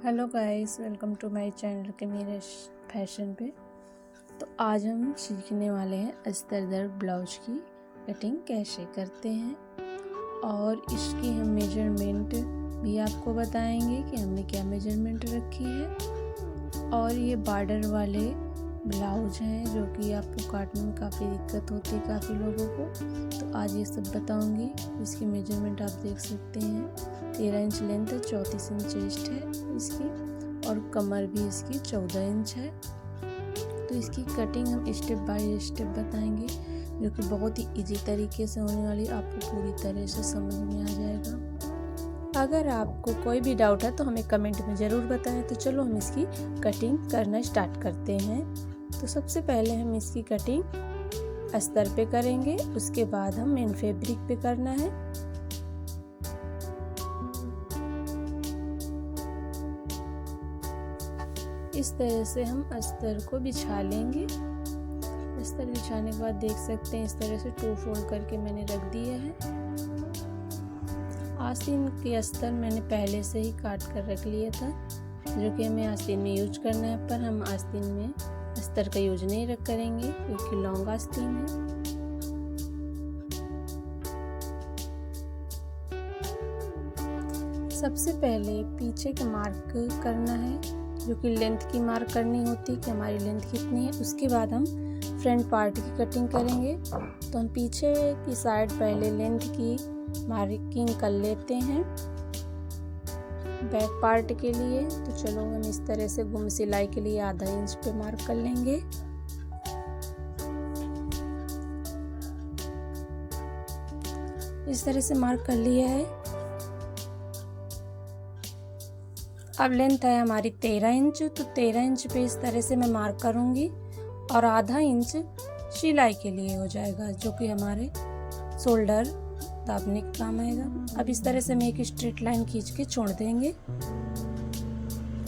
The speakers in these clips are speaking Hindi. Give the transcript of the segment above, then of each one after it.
Hello guys, welcome to my channel के मेरे फैशन पे। तो आज हम सीखने वाले हैं अस्तर ब्लाउज की कटिंग कैसे करते हैं और इसकी हम मेजरमेंट भी आपको बताएंगे कि हमने क्या मेजरमेंट रखी है। और ये बॉर्डर वाले ब्लाउज हैं जो कि आपको काटने में काफ़ी दिक्कत होती है काफ़ी लोगों को, तो आज ये सब बताऊंगी। इसकी मेजरमेंट आप देख सकते हैं, 13 इंच लेंथ है, 34 इंच चेस्ट है इसकी, और कमर भी इसकी 14 इंच है। तो इसकी कटिंग हम स्टेप बाय स्टेप बताएंगे जो कि बहुत ही इजी तरीके से होने वाली, आपको पूरी तरह से समझ में आ जाएगा। अगर आपको कोई भी डाउट है तो हमें कमेंट में ज़रूर बताएं। तो चलो हम इसकी कटिंग करना स्टार्ट करते हैं। तो सबसे पहले हम इसकी कटिंग अस्तर पे करेंगे, उसके बाद हम मेन फैब्रिक पे करना है। इस तरह से हम अस्तर को बिछा लेंगे। अस्तर बिछाने के बाद देख सकते हैं इस तरह से 2 फोल्ड करके मैंने रख दिया है। आस्तीन के अस्तर मैंने पहले से ही काट कर रख लिया था, जो कि हमें आस्तीन में यूज करना है, पर हम आस्तीन में अस्तर का यूज नहीं करेंगे क्योंकि लॉन्ग आस्तीन है। सबसे पहले पीछे का मार्क करना है, जो कि लेंथ की मार्क करनी होती है कि हमारी लेंथ कितनी है। उसके बाद हम फ्रंट पार्ट की कटिंग करेंगे। तो हम पीछे की साइड पहले लेंथ की मार्किंग कर लेते हैं बैक पार्ट के लिए। तो चलो हम इस तरह से गुम सिलाई के लिए आधा इंच पे मार्क कर लेंगे। इस तरह से मार्क कर लिया है। अब लेंथ है हमारी 13 इंच, तो 13 इंच पे इस तरह से मैं मार्क करूंगी और आधा इंच सिलाई के लिए हो जाएगा, जो कि हमारे शोल्डर दाबने का काम आएगा। अब इस तरह से हम एक स्ट्रेट लाइन खींच के छोड़ देंगे।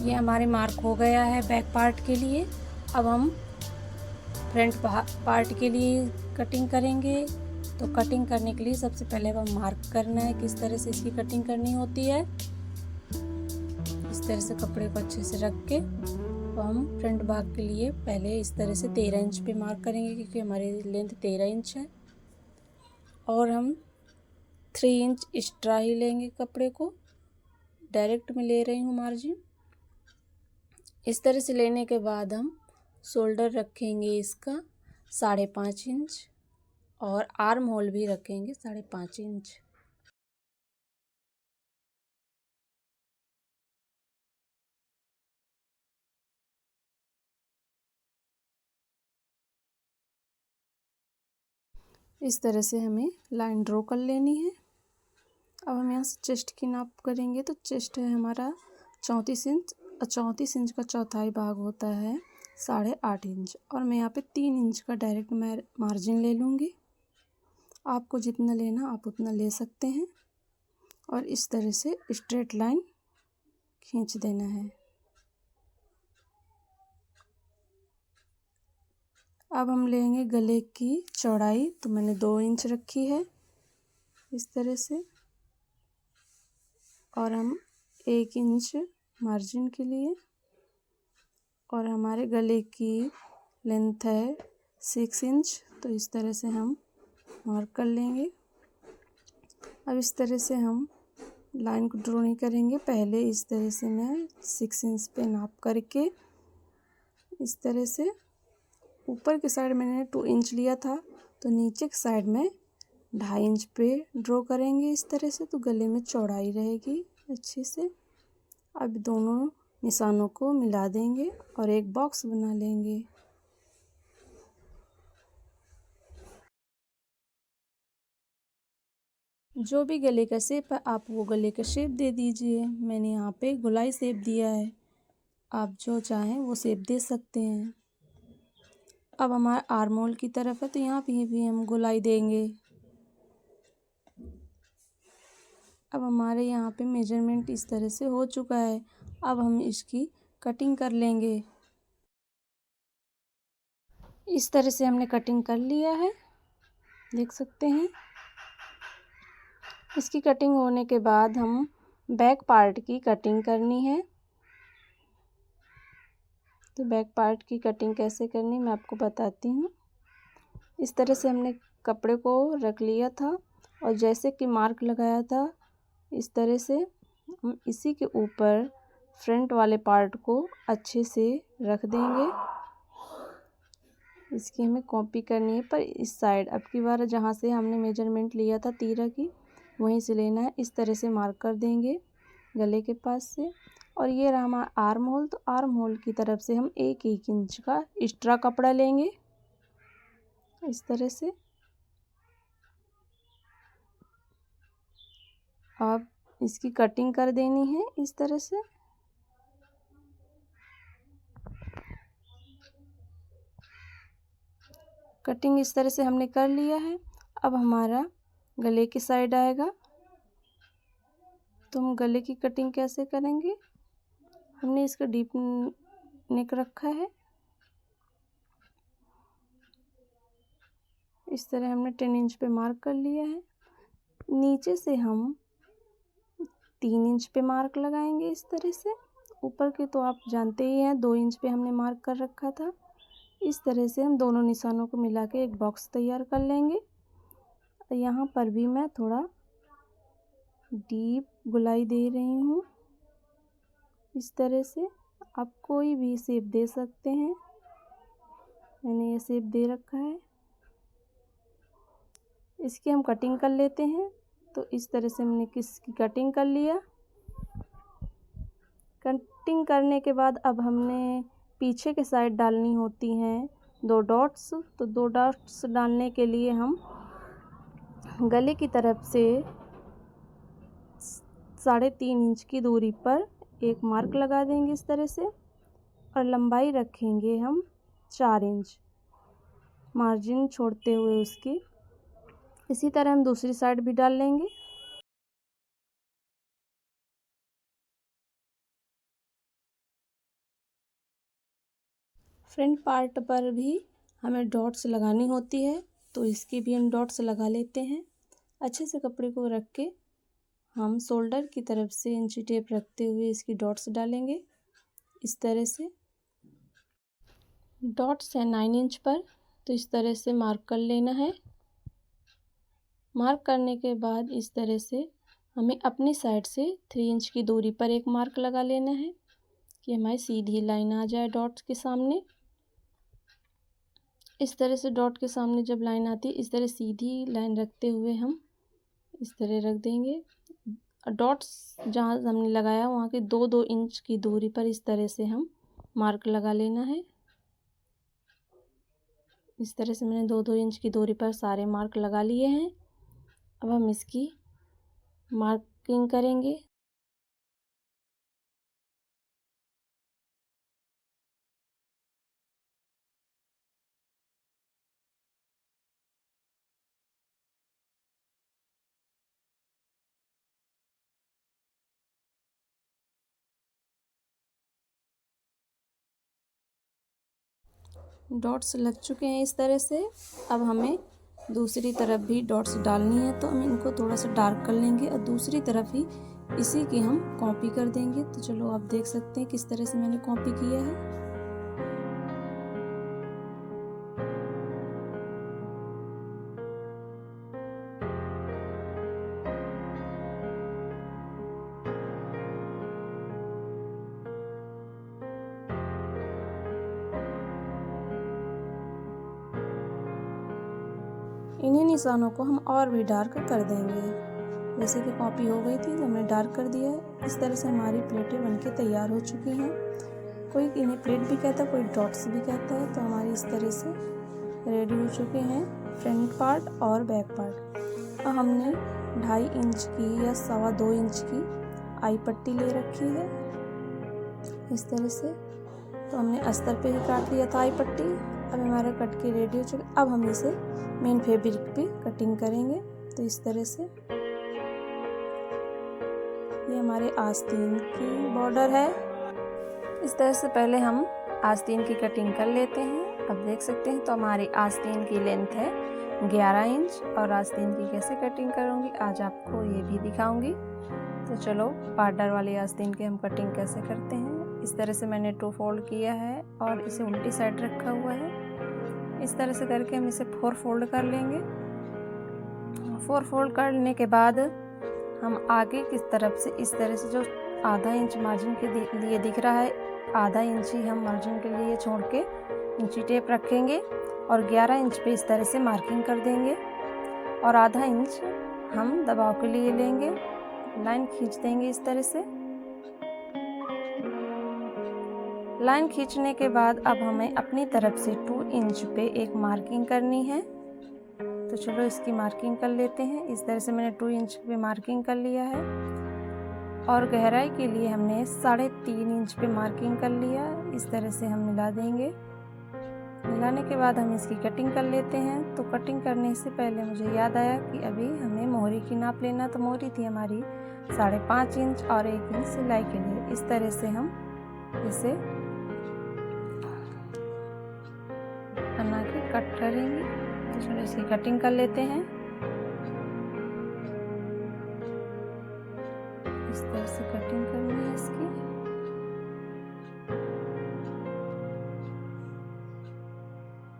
ये हमारे मार्क हो गया है बैक पार्ट के लिए। अब हम फ्रंट पार्ट के लिए कटिंग करेंगे। तो कटिंग करने के लिए सबसे पहले अब हम मार्क करना है किस तरह से इसकी कटिंग करनी होती है। इस तरह से कपड़े को अच्छे से रख के तो हम फ्रंट भाग के लिए पहले इस तरह से 13 इंच पे मार्क करेंगे, क्योंकि हमारी लेंथ 13 इंच है। और हम 3 इंच एक्स्ट्रा ही लेंगे, कपड़े को डायरेक्ट में ले रही हूँ मार्जिन। इस तरह से लेने के बाद हम शोल्डर रखेंगे इसका 5.5 इंच और आर्म होल भी रखेंगे 5.5 इंच। इस तरह से हमें लाइन ड्रॉ कर लेनी है। अब हम यहाँ से चेस्ट की नाप करेंगे। तो चेस्ट है हमारा 34 इंच, और 34 इंच का चौथाई भाग होता है 8.5 इंच, और मैं यहाँ पे 3 इंच का डायरेक्ट मार्जिन ले लूँगी। आपको जितना लेना आप उतना ले सकते हैं। और इस तरह से स्ट्रेट लाइन खींच देना है। अब हम लेंगे गले की चौड़ाई। तो मैंने 2 इंच रखी है इस तरह से, और हम 1 इंच मार्जिन के लिए, और हमारे गले की लेंथ है 6 इंच। तो इस तरह से हम मार्क कर लेंगे। अब इस तरह से हम लाइन को ड्रॉ नहीं करेंगे, पहले इस तरह से मैं 6 इंच पे नाप करके इस तरह से ऊपर की साइड मैंने 2 इंच लिया था, तो नीचे की साइड में 2.5 इंच पे ड्रॉ करेंगे इस तरह से, तो गले में चौड़ाई रहेगी अच्छे से। अब दोनों निशानों को मिला देंगे और एक बॉक्स बना लेंगे। जो भी गले का शेप है आप वो गले का शेप दे दीजिए। मैंने यहाँ पे गोलाई शेप दिया है, आप जो चाहें वो शेप दे सकते हैं। अब हमारा आर्म होल की तरफ है, तो यहाँ पे भी हम गोलाई देंगे। अब हमारे यहाँ पे मेजरमेंट इस तरह से हो चुका है। अब हम इसकी कटिंग कर लेंगे। इस तरह से हमने कटिंग कर लिया है, देख सकते हैं। इसकी कटिंग होने के बाद हम बैक पार्ट की कटिंग करनी है। तो बैक पार्ट की कटिंग कैसे करनी मैं आपको बताती हूँ। इस तरह से हमने कपड़े को रख लिया था और जैसे कि मार्क लगाया था इस तरह से हम इसी के ऊपर फ्रंट वाले पार्ट को अच्छे से रख देंगे। इसकी हमें कॉपी करनी है, पर इस साइड अब की बार जहाँ से हमने मेजरमेंट लिया था तीरा की वहीं से लेना है। इस तरह से मार्क कर देंगे गले के पास से। और ये रहा हमारा आर्म होल, तो आर्म होल की तरफ से हम 1-1 इंच का एक्स्ट्रा कपड़ा लेंगे इस तरह से। अब इसकी कटिंग कर देनी है इस तरह से। कटिंग इस तरह से हमने कर लिया है। अब हमारा गले की साइड आएगा, तो हम गले की कटिंग कैसे करेंगे। हमने इसका डीप नेक रखा है, इस तरह हमने 10 इंच पे मार्क कर लिया है। नीचे से हम 3 इंच पे मार्क लगाएंगे इस तरह से। ऊपर के तो आप जानते ही हैं 2 इंच पे हमने मार्क कर रखा था। इस तरह से हम दोनों निशानों को मिला के एक बॉक्स तैयार कर लेंगे। यहाँ पर भी मैं थोड़ा डीप गुलाई दे रही हूँ इस तरह से। आप कोई भी शेप दे सकते हैं, मैंने ये शेप दे रखा है। इसकी हम कटिंग कर लेते हैं। तो इस तरह से हमने किसकी कटिंग कर लिया। कटिंग करने के बाद अब हमने पीछे के साइड डालनी होती हैं 2 डॉट्स। तो 2 डॉट्स डालने के लिए हम गले की तरफ से 3.5 इंच की दूरी पर एक मार्क लगा देंगे इस तरह से। और लंबाई रखेंगे हम 4 इंच मार्जिन छोड़ते हुए उसकी। इसी तरह हम दूसरी साइड भी डाल लेंगे। फ्रंट पार्ट पर भी हमें डॉट्स लगानी होती है, तो इसकी भी हम डॉट्स लगा लेते हैं। अच्छे से कपड़े को रख के हम शोल्डर की तरफ से इंची टेप रखते हुए इसकी डॉट्स डालेंगे इस तरह से। डॉट्स है 9 इंच पर, तो इस तरह से मार्क कर लेना है। मार्क करने के बाद इस तरह से हमें अपनी साइड से 3 इंच की दूरी पर एक मार्क लगा लेना है कि हमारी सीधी लाइन आ जाए डॉट्स के सामने। इस तरह से डॉट के सामने जब लाइन आती है इस तरह सीधी लाइन रखते हुए हम इस तरह रख देंगे। डॉट्स जहाँ हमने लगाया वहाँ के 2-2 इंच की दूरी पर इस तरह से हम मार्क लगा लेना है। इस तरह से मैंने 2-2 इंच की दूरी पर सारे मार्क लगा लिए हैं। अब हम इसकी मार्किंग करेंगे। डॉट्स लग चुके हैं इस तरह से। अब हमें दूसरी तरफ भी डॉट्स डालनी है, तो हम इनको थोड़ा सा डार्क कर लेंगे और दूसरी तरफ ही इसी की हम कॉपी कर देंगे। तो चलो आप देख सकते हैं किस तरह से मैंने कॉपी किया है। इन्हीं निशानों को हम और भी डार्क कर देंगे। जैसे कि कॉपी हो गई थी तो हमने डार्क कर दिया है। इस तरह से हमारी प्लेटें बनके तैयार हो चुकी हैं। कोई इन्हें प्लेट भी कहता है, कोई डॉट्स भी कहता है। तो हमारी इस तरह से रेडी हो चुके हैं फ्रंट पार्ट और बैक पार्ट। अब हमने 2.5 इंच की या 2.25 इंच की आई पट्टी ले रखी है इस तरह से। तो हमने अस्तर पे ही काट लिया था आई पट्टी। अब हमारा कट के रेडी हो चुका। अब हम इसे मेन फैब्रिक पे कटिंग करेंगे। तो इस तरह से ये हमारे आस्तीन की बॉर्डर है। इस तरह से पहले हम आस्तीन की कटिंग कर लेते हैं। अब देख सकते हैं तो हमारी आस्तीन की लेंथ है 11 इंच और आस्तीन की कैसे कटिंग करूँगी आज आपको ये भी दिखाऊंगी। तो चलो बॉर्डर वाली आस्तीन की हम कटिंग कैसे करते हैं इस तरह से मैंने 2 फोल्ड किया है और इसे उल्टी साइड रखा हुआ है। इस तरह से करके हम इसे 4 फोल्ड कर लेंगे। 4 फोल्ड करने के बाद हम आगे की तरफ से इस तरह से जो आधा इंच मार्जिन के लिए दिख रहा है, आधा इंच ही हम मार्जिन के लिए छोड़ के इंची टेप रखेंगे और 11 इंच पे इस तरह से मार्किंग कर देंगे और आधा इंच हम दबाव के लिए लेंगे। लाइन खींच देंगे इस तरह से। लाइन खींचने के बाद अब हमें अपनी तरफ से 2 इंच पे एक मार्किंग करनी है। तो चलो इसकी मार्किंग कर लेते हैं। इस तरह से मैंने 2 इंच पे मार्किंग कर लिया है और गहराई के लिए हमने 3.5 इंच पे मार्किंग कर लिया। इस तरह से हम मिला देंगे। मिलाने के बाद हम इसकी कटिंग कर लेते हैं। तो कटिंग करने से पहले मुझे याद आया कि अभी हमें मोहरी की नाप लेना। तो मोहरी थी हमारी 5.5 इंच और 1 इंच सिलाई के लिए। इस तरह से हम इसे बना के कट करेंगे। तो चलो इसकी कटिंग कर लेते हैं। इस तरह से कटिंग करनी है इसकी।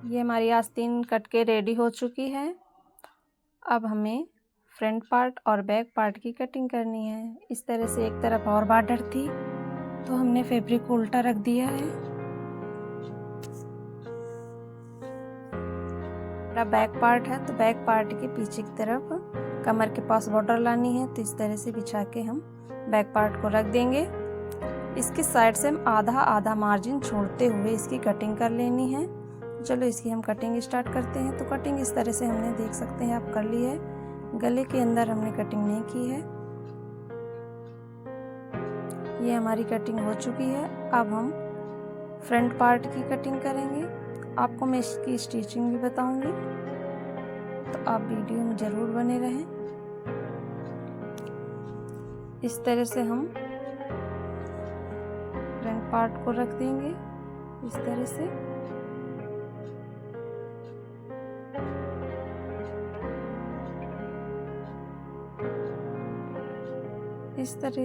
ये हमारी आस्तीन कट के रेडी हो चुकी है। अब हमें फ्रंट पार्ट और बैक पार्ट की कटिंग करनी है। इस तरह से एक तरफ और बॉर्डर थी तो हमने फैब्रिक को उल्टा रख दिया है। बैक पार्ट है तो बैक पार्ट के पीछे की तरफ कमर के पास बॉर्डर लानी है। तो इस तरह से बिछा के हम बैक पार्ट को रख देंगे। इसकी साइड से हम आधा मार्जिन छोड़ते हुए इसकी कटिंग कर लेनी है। चलो इसकी हम कटिंग स्टार्ट करते हैं। तो कटिंग इस तरह से हमने देख सकते हैं आप कर ली है। गले के अंदर हमने कटिंग नहीं की है। ये हमारी कटिंग हो चुकी है। अब हम फ्रंट पार्ट की कटिंग करेंगे। आपको मैं इसकी स्टिचिंग भी बताऊंगी, तो आप वीडियो में ज़रूर बने रहें। इस तरह से हम फ्रंट पार्ट को रख देंगे। इस तरह से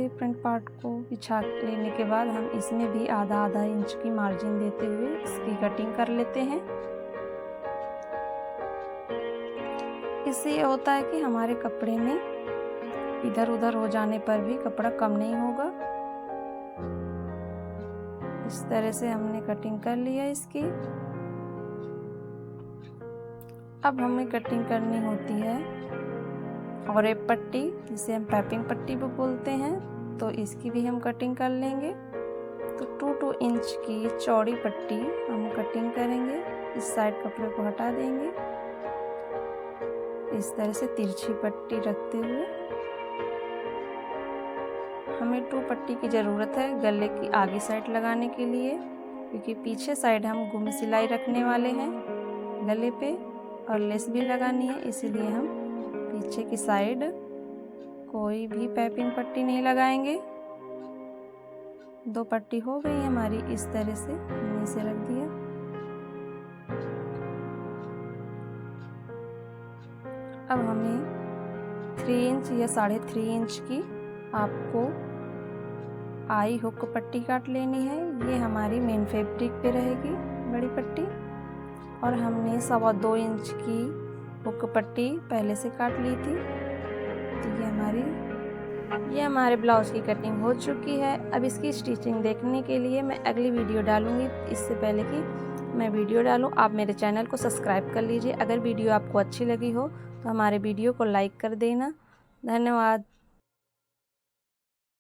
फ्रंट पार्ट को बिछा लेने के बाद हम इसमें भी आधा इंच की मार्जिन देते हुए इसकी कटिंग कर लेते हैं। इससे ये होता है कि हमारे कपड़े में इधर उधर हो जाने पर भी कपड़ा कम नहीं होगा। इस तरह से हमने कटिंग कर लिया इसकी। अब हमें कटिंग करनी होती है और एक पट्टी, जिसे हम पाइपिंग पट्टी भी बोलते हैं। तो इसकी भी हम कटिंग कर लेंगे। तो 2 इंच की चौड़ी पट्टी हम कटिंग करेंगे। इस साइड कपड़े को हटा देंगे। इस तरह से तिरछी पट्टी रखते हुए हमें 2 पट्टी की ज़रूरत है गले की आगे साइड लगाने के लिए, क्योंकि पीछे साइड हम गुम सिलाई रखने वाले हैं गले पे और लेस भी लगानी है। इसीलिए हम पीछे की साइड कोई भी पाइपिंग पट्टी नहीं लगाएंगे। 2 पट्टी हो गई हमारी। इस तरह से हमने इसे रख दिया। अब हमें 3 इंच या 3.5 इंच की आपको आई हुक पट्टी काट लेनी है। ये हमारी मेन फैब्रिक पे रहेगी बड़ी पट्टी। और हमने 2.25 इंच की हुक पट्टी पहले से काट ली थी। तो ये हमारे ब्लाउज की कटिंग हो चुकी है। अब इसकी स्टिचिंग देखने के लिए मैं अगली वीडियो डालूंगी। इससे पहले कि मैं वीडियो डालूं, आप मेरे चैनल को सब्सक्राइब कर लीजिए। अगर वीडियो आपको अच्छी लगी हो तो हमारे वीडियो को लाइक कर देना। धन्यवाद।